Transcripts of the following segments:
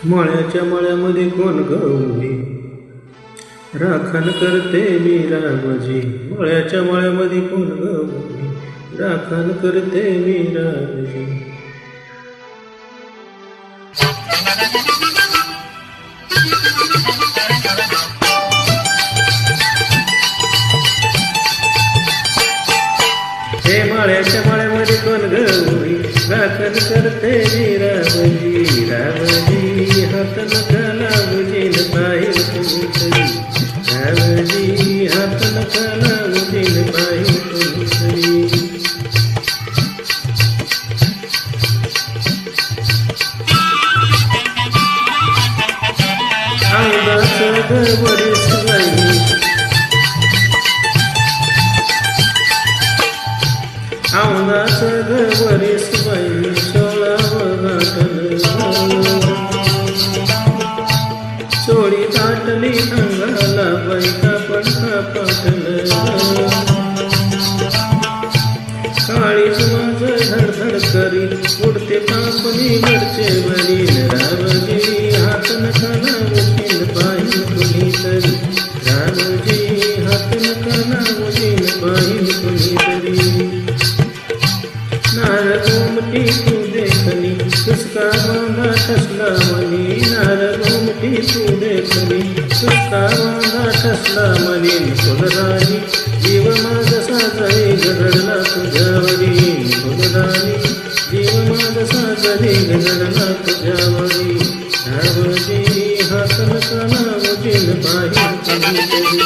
मळ्याच्या मळ्यामध्ये कोण गवली राखण करते मी रामजी. मळ्याच्या मळ्यामध्ये कोण गवली राखण करते मी रामजी. हे मळ्याच्या मळ्यामध्ये कोण गवली राखण करते मी रामजी. रामजी हात नका लावजीन पाहिल कुणीतरी. रामजी हात नका लावजीन पाहिल कुणीतरी. औंदाचं गवरीस बाई औंदाचं गवरीस बाई सोळावं गाठलं. चोळी दाटली अंगाला बाई कापड कापटलं. काळीच माझं धडधड करी उडते पापणी वरचे वरील. रामजी हात नका लावशील पाहिल कुणीतरी. रामजी हात नका लावशील पाहिल कुणीतरी. नार गोमटी तू देखली सुस्का बांधा ठसला मनी. नार गोमटी तू देखली सुस्का बांधा ठसला मनी. फुलराणी जीव माझा साजरी गडला तुझ्यावरी. फुलराणी जीव माझा साजरी गडला तुझ्यावरी. रामजी हात नका लावजील पाहिल कुणीतरी.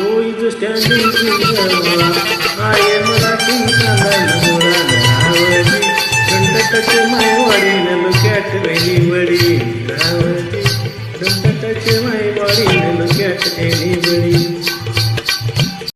Who is standing in the wall? I am rocking the world. Raavaji, don't touch my body, look at anybody. Raavaji, don't touch my body, look at anybody.